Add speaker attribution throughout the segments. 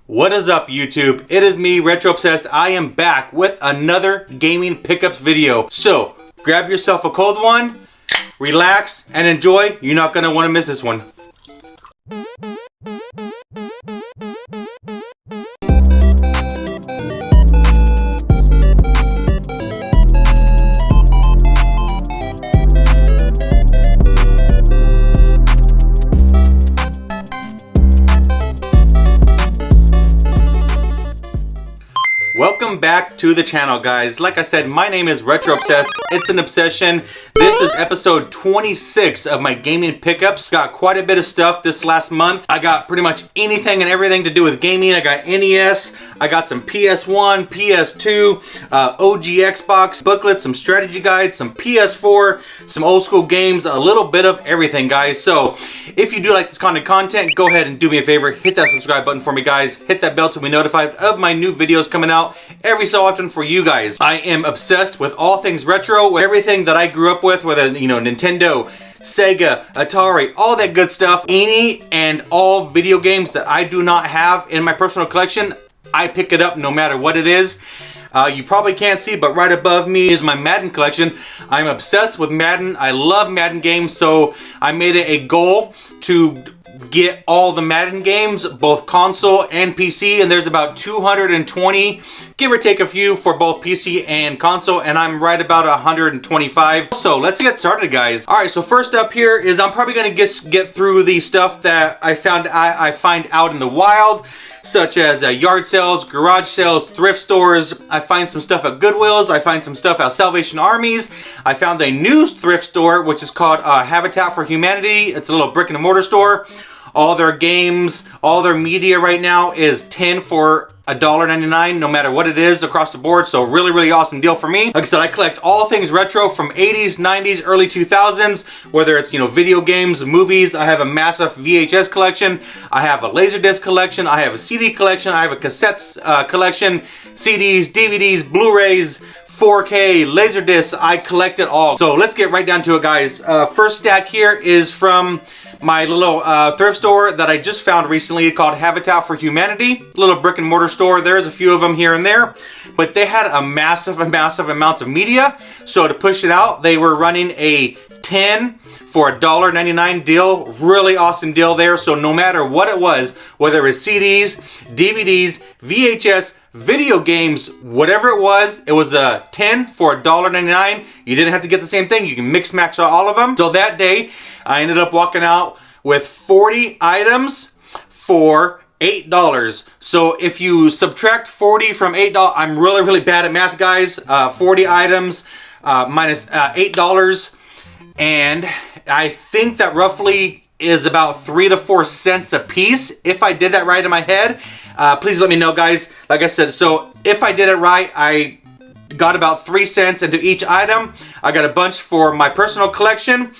Speaker 1: What is up, YouTube? It is me, RetroBsessed. I am back with another gaming pickups video. So, grab yourself a cold one, relax, and enjoy. You're not gonna want to miss this one. Welcome back to the channel, guys. Like I said, my name is RetroBsessed. It's an obsession. This is episode 26 of my gaming pickups. Got quite a bit of stuff this last month. I got pretty much anything and everything to do with gaming. I got NES, I got some PS1, PS2, OG Xbox, booklets, some strategy guides, some PS4, some old school games, a little bit of everything, guys. So if you do like this kind of content, go ahead and do me a favor. Hit that subscribe button for me, guys. Hit that bell to be notified of my new videos coming out every so often for you guys. I am obsessed with all things retro, with everything that I grew up with, whether, you know, Nintendo, Sega, Atari, all that good stuff. Any and all video games that I do not have in my personal collection, I pick it up no matter what it is. You probably can't see, but right above me is my Madden collection. I'm obsessed with Madden. I love Madden games, so I made it a goal to get all the Madden games, both console and PC, and there's about 220, give or take a few, for both PC and console, and I'm right about 125. So let's get started, guys. All right, so first up here is I'm probably gonna get through the stuff that I find out in the wild, such as yard sales, garage sales, thrift stores. I find some stuff at Goodwills. I find some stuff at Salvation Armies. I found a new thrift store, which is called Habitat for Humanity. It's a little brick and mortar store. All their games, all their media right now is 10 for $1.99, no matter what it is across the board. So really awesome deal for me. Like I said, I collect all things retro from 80s, 90s, early 2000s, whether it's, you know, video games, movies. I have a massive VHS collection. I have a Laserdisc collection. I have a CD collection. I have a cassettes collection, CDs, DVDs, Blu-rays, 4K, Laserdiscs. I collect it all. So let's get right down to it, guys. First stack here is from my little thrift store that I just found recently called Habitat for Humanity. Little brick and mortar store. There's a few of them here and there, but they had a massive amounts of media. So to push it out, they were running a 10 for $1.99 deal. Really awesome deal there. So no matter what it was, whether it was CDs, DVDs, VHS, video games, whatever it was a 10 for $1.99. You didn't have to get the same thing. You can mix match all of them. So that day, I ended up walking out with 40 items for $8. So if you subtract 40 from $8, I'm really bad at math, guys. 40 items minus $8, and I think that roughly is about 3 to 4 cents a piece. If I did that right in my head, please let me know, guys. Like I said, so if I did it right, I got about 3 cents into each item. I got a bunch for my personal collection,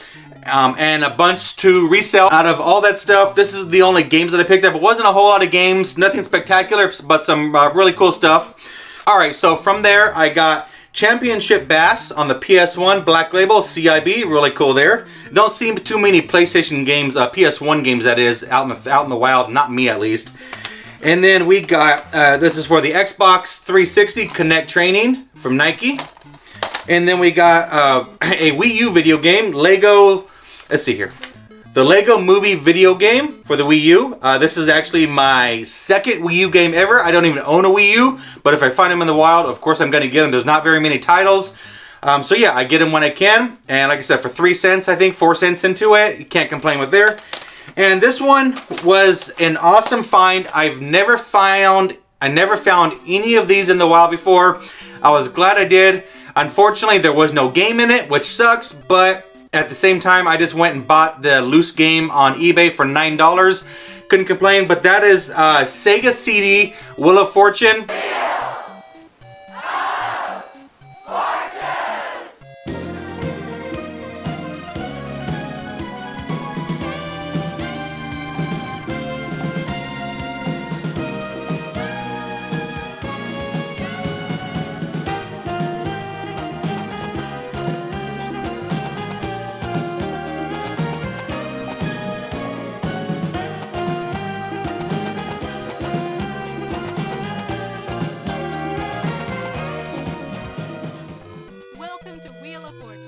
Speaker 1: and a bunch to resell. Out of all that stuff, this is the only games that I picked up. It wasn't a whole lot of games, nothing spectacular, but some really cool stuff. All right, so from there, I got Championship Bass on the PS1 Black Label CIB, really cool there. Don't see too many PlayStation games, PS1 games that is, out in the wild, not me at least. And then we got, this is for the Xbox 360 Connect Training from Nike. And then we got a Wii U video game, Lego, let's see here. The Lego Movie video game for the Wii U. This is actually my second Wii U game ever. I don't even own a Wii U, but if I find them in the wild, of course I'm gonna get them. There's not very many titles. So yeah, I get them when I can. And like I said, for 3 cents, I think 4 cents into it. You can't complain with there. And this one was an awesome find. I never found any of these in the wild before. I was glad I did. Unfortunately, there was no game in it, which sucks, but at the same time, I just went and bought the loose game on eBay for $9. Couldn't complain, but that is Sega Cd, Wheel of Fortune.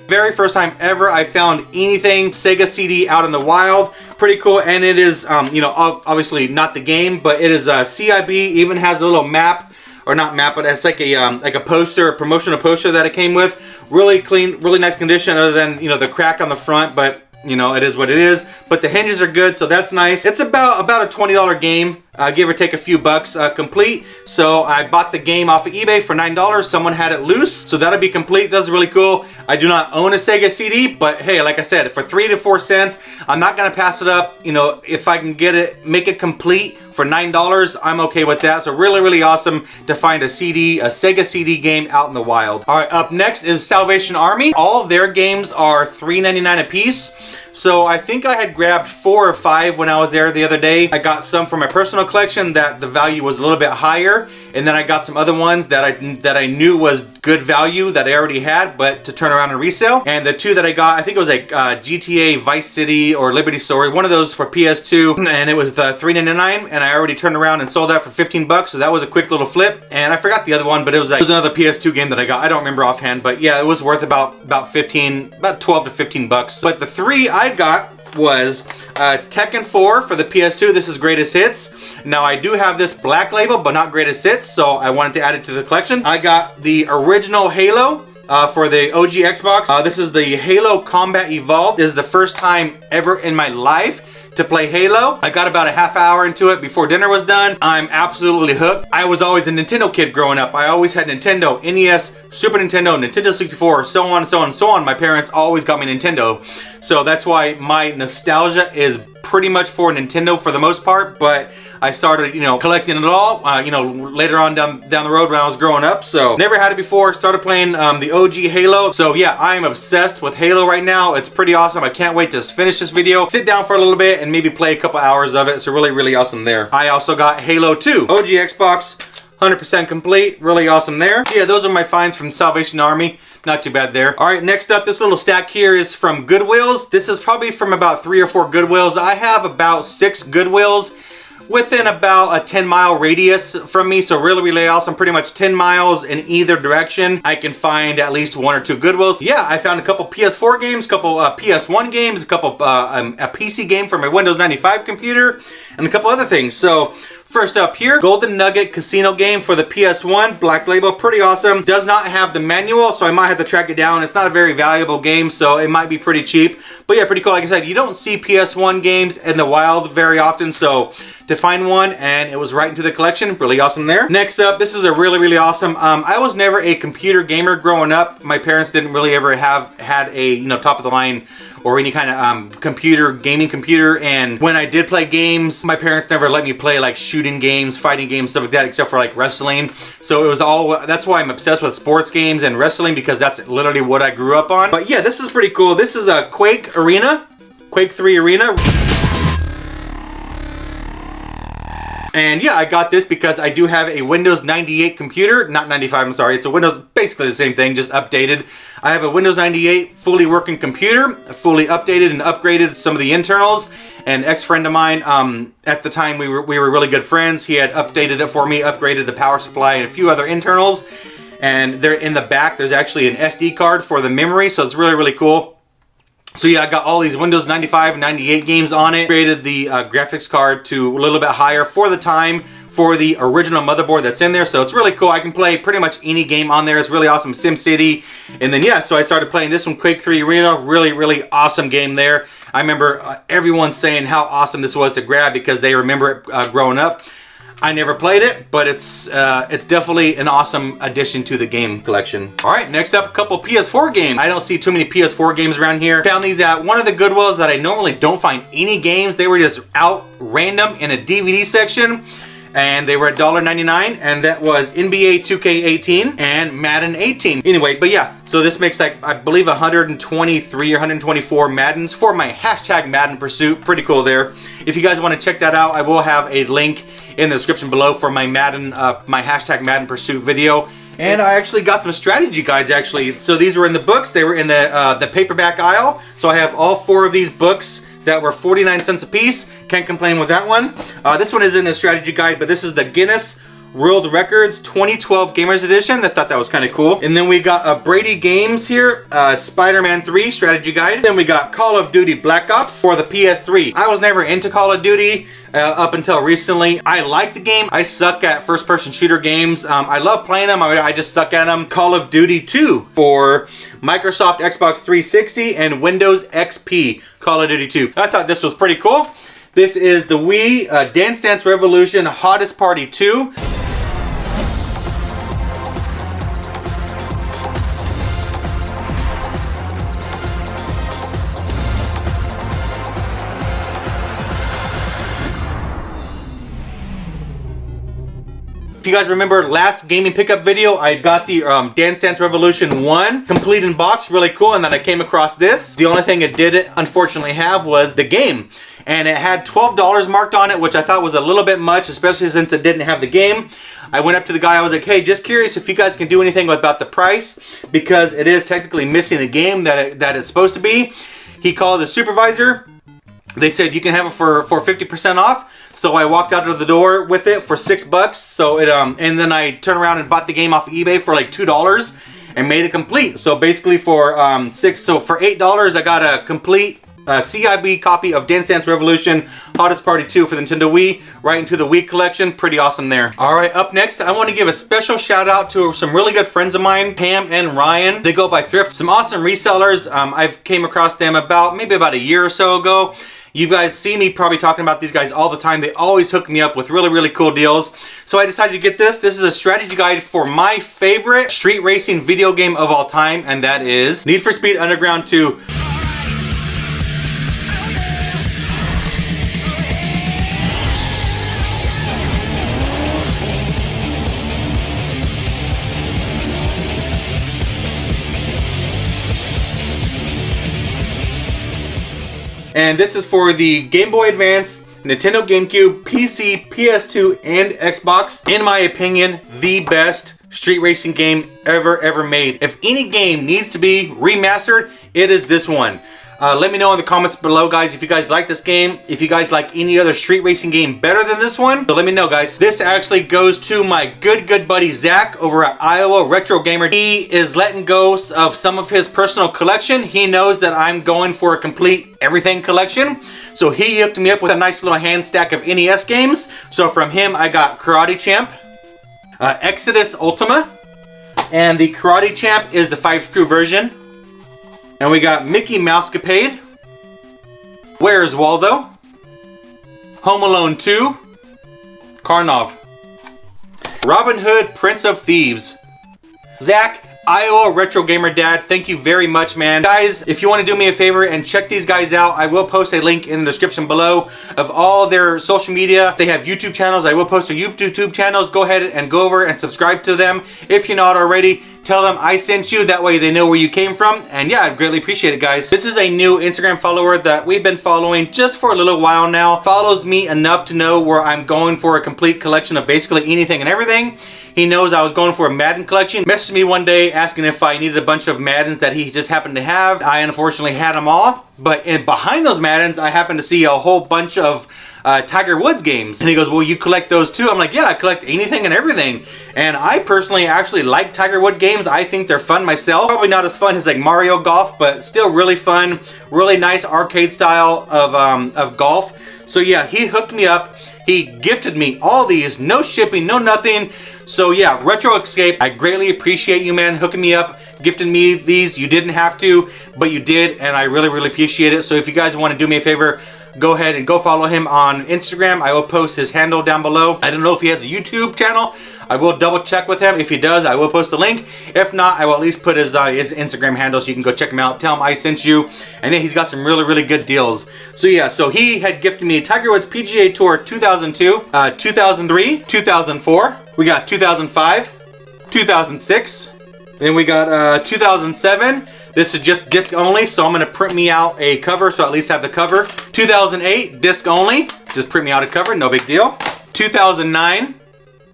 Speaker 1: Very first time ever I found anything Sega CD out in the wild. Pretty cool, and it is, you know, obviously not the game, but it is CIB. Even has a little map, or not map, but it's like a poster, a promotional poster that it came with. Really clean, really nice condition, other than, you know, the crack on the front, but you know, it is what it is. But the hinges are good, so that's nice. It's about a $20 game, give or take a few bucks complete. So I bought the game off of eBay for $9. Someone had it loose, so that'll be complete. That's really cool. I do not own a Sega CD, but hey, like I said, for 3 to 4 cents, I'm not gonna pass it up. You know, if I can get it, make it complete for $9, I'm okay with that. So really, really awesome to find a CD, a Sega CD game out in the wild. All right, up next is Salvation Army. All of their games are $3.99 a piece. So I think I had grabbed 4 or 5 when I was there the other day. I got some from my personal collection that the value was a little bit higher, and then I got some other ones that I knew was good value that I already had, but to turn around and resell. And the 2 that I got, I think it was like GTA Vice City or Liberty Story, one of those for PS2, and it was $3.99, and I already turned around and sold that for 15 bucks. So that was a quick little flip. And I forgot the other one, but it was another PS2 game that I got. I don't remember offhand, but yeah, it was worth about 12 to 15 bucks. But the 3 I got was Tekken 4 for the PS2. This is Greatest Hits. Now I do have this black label, but not Greatest Hits, so I wanted to add it to the collection. I got the original Halo for the OG Xbox. This is the Halo Combat Evolved. This is the first time ever in my life to play Halo. I got about a half hour into it before dinner was done. I'm absolutely hooked. I was always a Nintendo kid growing up. I always had Nintendo, NES, Super Nintendo, Nintendo 64, so on, so on, so on. My parents always got me Nintendo. So that's why my nostalgia is pretty much for Nintendo for the most part, but I started, you know, collecting it all, you know, later on down the road when I was growing up. So never had it before. Started playing the OG Halo. So yeah, I am obsessed with Halo right now. It's pretty awesome. I can't wait to finish this video, sit down for a little bit, and maybe play a couple hours of it. So really, really awesome there. I also got Halo 2, OG Xbox, 100% complete. Really awesome there. So yeah, those are my finds from Salvation Army. Not too bad there. All right, next up, this little stack here is from Goodwills. This is probably from about 3 or 4 Goodwills. I have about 6 Goodwills within about a 10-mile radius from me, so really, really awesome. Pretty much 10 miles in either direction, I can find at least 1 or 2 Goodwills. Yeah, I found a couple PS4 games, a couple PS1 games, a couple a PC game for my Windows 95 computer, and a couple other things. So first up here, Golden Nugget Casino game for the PS1, black label, pretty awesome. Does not have the manual, so I might have to track it down. It's not a very valuable game, so it might be pretty cheap. But yeah, pretty cool. Like I said, you don't see PS1 games in the wild very often, so to find one, and it was right into the collection, really awesome there. Next up, this is a really, really awesome. I was never a computer gamer growing up. My parents didn't really ever had a, you know, top of the line or any kind of gaming computer, and when I did play games, my parents never let me play like shooting games, fighting games, stuff like that, except for like wrestling. So it was all, that's why I'm obsessed with sports games and wrestling, because that's literally what I grew up on. But yeah, this is pretty cool. This is a Quake Arena, Quake 3 Arena. And yeah, I got this because I do have a Windows 98 computer, not 95, I'm sorry. It's a Windows, basically the same thing, just updated. I have a Windows 98 fully working computer, fully updated and upgraded some of the internals. An ex-friend of mine, at the time we were really good friends. He had updated it for me, upgraded the power supply and a few other internals. And there in the back, there's actually an SD card for the memory, so it's really, really cool. So yeah, I got all these Windows 95 and 98 games on it. Created the graphics card to a little bit higher for the time for the original motherboard that's in there. So it's really cool. I can play pretty much any game on there. It's really awesome. SimCity. And then yeah, so I started playing this one, Quake 3 Arena. Really, really awesome game there. I remember everyone saying how awesome this was to grab because they remember it growing up. I never played it, but it's definitely an awesome addition to the game collection. All right, next up, a couple PS4 games. I don't see too many PS4 games around here. Found these at one of the Goodwills that I normally don't find any games. They were just out random in a DVD section, and they were at $1.99, and that was NBA 2K18 and Madden 18. Anyway, but yeah, so this makes like, I believe 123 or 124 Maddens for my hashtag Madden Pursuit. Pretty cool there. If you guys want to check that out, I will have a link in the description below for my Madden, my hashtag Madden Pursuit video. And I actually got some strategy guides actually. So these were in the books, they were in the paperback aisle. So I have all 4 of these books that were 49 cents a piece. Can't complain with that one. This one is in a strategy guide, but this is the Guinness World Records 2012 Gamers Edition. I thought that was kind of cool. And then we got a Brady Games here, Spider-Man 3 Strategy Guide. Then we got Call of Duty Black Ops for the PS3. I was never into Call of Duty up until recently. I like the game. I suck at first-person shooter games. I love playing them. I just suck at them. Call of Duty 2 for Microsoft Xbox 360 and Windows XP. Call of Duty 2. I thought this was pretty cool. This is the Wii Dance Dance Revolution Hottest Party 2. If you guys remember last gaming pickup video, I got the Dance Dance Revolution 1 complete in box, really cool, and then I came across this. The only thing it didn't unfortunately have was the game. And it had $12 marked on it, which I thought was a little bit much, especially since it didn't have the game. I went up to the guy, I was like, hey, just curious if you guys can do anything about the price, because it is technically missing the game that it's supposed to be. He called the supervisor. They said you can have it for 50% off. So I walked out of the door with it for $6. So it and then I turned around and bought the game off of eBay for like $2 and made it complete. So basically for for $8 I got a complete CIB copy of Dance Dance Revolution Hottest Party 2 for the Nintendo Wii, right into the Wii collection. Pretty awesome there. Alright, up next, I want to give a special shout out to some really good friends of mine, Pam and Ryan. They go by Thrift. Some awesome resellers. I've came across them maybe about a year or so ago. You guys see me probably talking about these guys all the time. They always hook me up with really, really cool deals. So I decided to get this. This is a strategy guide for my favorite street racing video game of all time, and that is Need for Speed Underground 2. And this is for the Game Boy Advance, Nintendo GameCube, PC, PS2, and Xbox. In my opinion, the best street racing game ever made. If any game needs to be remastered, it is this one. Let me know in the comments below, guys, if you guys like this game, if you guys like any other street racing game better than this one. So let me know, guys. This actually goes to my good buddy Zach over at Iowa Retro Gamer. He is letting go of some of his personal collection. He knows that I'm going for a complete everything collection. So he hooked me up with a nice little hand stack of NES games. So from him, I got Karate Champ, Exodus Ultima, and the Karate Champ is the 5-screw version. And we got Mickey Mousecapade, Where's Waldo, Home Alone 2, Karnov, Robin Hood, Prince of Thieves. Zach, Iowa Retro Gamer Dad, thank you very much, man. Guys, if you want to do me a favor and check these guys out, I will post a link in the description below of all their social media. They have YouTube channels. I will post their YouTube channels. Go ahead and go over and subscribe to them. If you're not already, tell them I sent you. That way they know where you came from. And yeah, I'd greatly appreciate it, guys. This is a new Instagram follower that we've been following just for a little while now. Follows me enough to know where I'm going for a complete collection of basically anything and everything. He knows I was going for a Madden collection. Messaged me one day asking if I needed a bunch of Maddens that he just happened to have. I unfortunately had them all. But behind those Maddens, I happened to see a whole bunch of Tiger Woods games. And he goes, well, you collect those too? I'm like, yeah, I collect anything and everything. And I personally actually like Tiger Woods games. I think they're fun myself. Probably not as fun as like Mario Golf, but still really fun. Really nice arcade style of golf. So yeah, he hooked me up. He gifted me all these, no shipping, no nothing. So yeah, Retro Escape, I greatly appreciate you, man, hooking me up, gifting me these. You didn't have to, but you did, and I really appreciate it. So if you guys want to do me a favor, go ahead and go follow him on Instagram. I will post his handle down below. I don't know if he has a YouTube channel. I will double check with him. If he does, I will post the link. If not, I will at least put his Instagram handle so you can go check him out. Tell him I sent you. And then he's got some really good deals. So yeah, so he had gifted me Tiger Woods PGA Tour 2002, 2003, 2004. We got 2005, 2006. Then we got 2007. This is just disc only, so I'm going to print me out a cover, so I at least have the cover. 2008, disc only. Just print me out a cover, no big deal. 2009,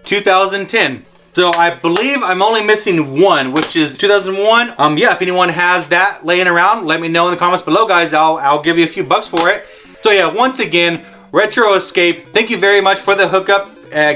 Speaker 1: 2010. So I believe I'm only missing one, which is 2001. Yeah, if anyone has that laying around, let me know in the comments below, guys. I'll give you a few bucks for it. So yeah, once again, Retro Escape, thank you very much for the hookup.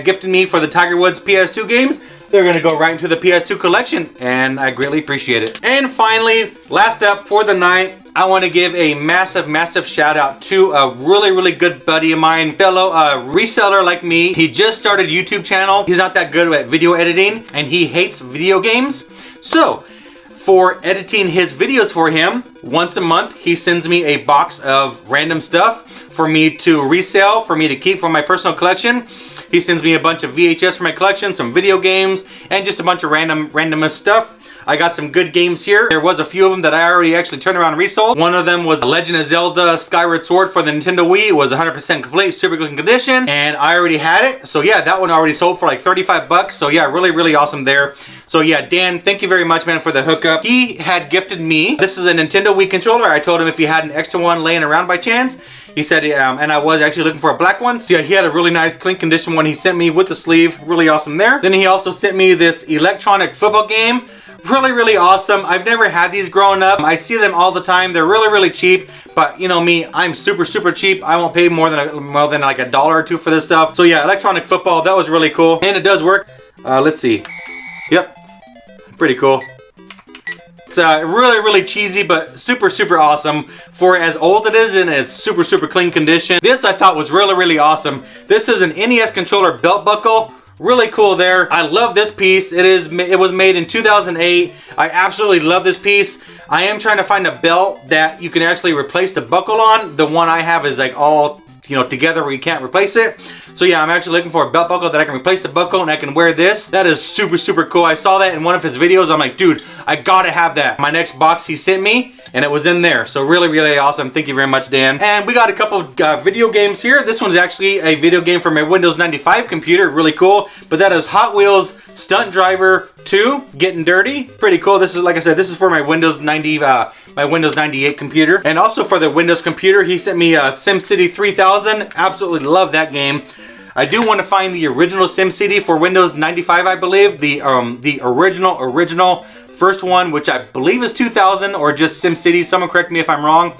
Speaker 1: gifted me for the Tiger Woods PS2 games. They're going to go right into the PS2 collection, and I greatly appreciate it. And finally, last up for the night, I want to give a massive shout out to a really good buddy of mine, fellow reseller like me. He just started a YouTube channel. He's not that good at video editing, and he hates video games. So, for editing his videos for him, once a month, he sends me a box of random stuff for me to resell, for me to keep for my personal collection. He sends me a bunch of VHS for my collection, some video games, and just a bunch of randomest stuff. I got some good games here. There was a few of them that I already actually turned around and resold. One of them was Legend of Zelda Skyward Sword for the Nintendo Wii. It was 100% complete, super good condition, and I already had it. So yeah, that one already sold for like 35 bucks. So yeah, really awesome there. So yeah, Dan, thank you very much, man, for the hookup. He had gifted me, this is a Nintendo Wii controller. I told him if he had an extra one laying around by chance. He said, and I was actually looking for a black one. So yeah, he had a really nice clean condition one he sent me with the sleeve. Really awesome there. Then he also sent me this electronic football game. Really awesome. I've never had these growing up. I see them all the time. They're really cheap, but you know me, I'm super cheap. I won't pay more than like $1 or $2 for this stuff. So yeah, electronic football, that was really cool, and it does work. Let's see. Yep, pretty cool. It's really cheesy, but super awesome for as old it is, and it's super clean condition. This I thought was really awesome. This is an NES controller belt buckle. Really cool there. I love this piece. It was made in 2008. I absolutely love this piece. I am trying to find a belt that you can actually replace the buckle on. The one I have is like all, you know, together where you can't replace it. So yeah, I'm actually looking for a belt buckle that I can replace the buckle and I can wear this. That is super cool. I saw that in one of his videos. I'm like, dude, I gotta have that. My next box he sent me, and it was in there. So really awesome. Thank you very much, Dan. And we got a couple of video games here. This one's actually a video game for my Windows 95 computer. Really cool. But that is Hot Wheels Stunt Driver 2, Getting Dirty. Pretty cool. This is, like I said, this is for my Windows 90, my Windows 98 computer. And also for the Windows computer, he sent me SimCity 3000. Absolutely love that game. I do want to find the original SimCity for Windows 95, I believe. The original first one, which I believe is 2000 or just SimCity. Someone correct me if I'm wrong.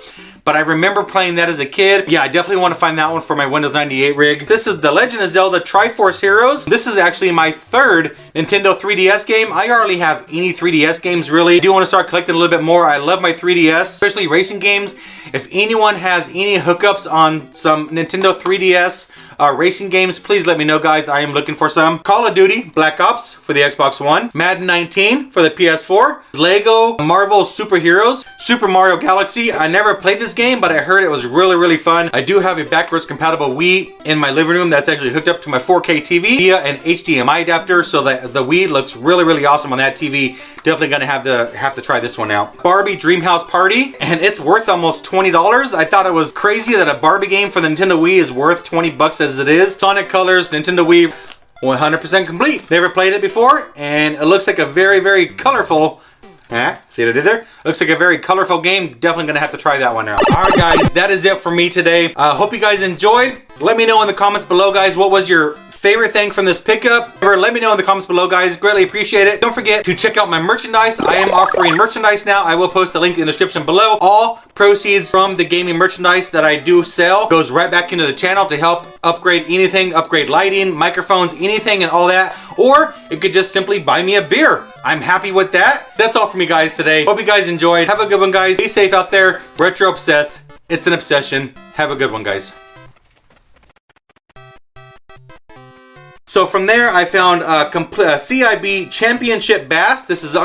Speaker 1: But I remember playing that as a kid. Yeah, I definitely want to find that one for my Windows 98 rig. This is the Legend of Zelda Triforce Heroes. This is actually my third Nintendo 3DS game. I hardly have any 3DS games, really. I do want to start collecting a little bit more. I love my 3DS, especially racing games. If anyone has any hookups on some Nintendo 3DS racing games, please let me know, guys. I am looking for some. Call of Duty Black Ops for the Xbox One. Madden 19 for the PS4. Lego Marvel Superheroes. Super Mario Galaxy. I never played this game, but I heard it was really fun. I do have a backwards compatible Wii in my living room that's actually hooked up to my 4K TV via an HDMI adapter, so that the Wii looks really awesome on that TV. Definitely gonna have to try this one out. Barbie Dreamhouse Party, and it's worth almost $20. I thought it was crazy that a Barbie game for the Nintendo Wii is worth 20 bucks as it is. Sonic Colors, Nintendo Wii, 100% complete. Never played it before, and it looks like a very colorful. See what I did there? Looks like a very colorful game. Definitely gonna have to try that one out. Alright guys, that is it for me today. Hope you guys enjoyed. Let me know in the comments below, guys, what was your favorite thing from this pickup. Let me know in the comments below, guys. Greatly appreciate it. Don't forget to check out my merchandise. I am offering merchandise now. I will post the link in the description below. All proceeds from the gaming merchandise that I do sell goes right back into the channel to help upgrade anything, upgrade lighting, microphones, anything and all that. Or it could just simply buy me a beer. I'm happy with that. That's all for me, guys, today. Hope you guys enjoyed. Have a good one, guys. Be safe out there. Retro obsessed. It's an obsession. Have a good one, guys. So from there, I found a CIB Championship Bass. This is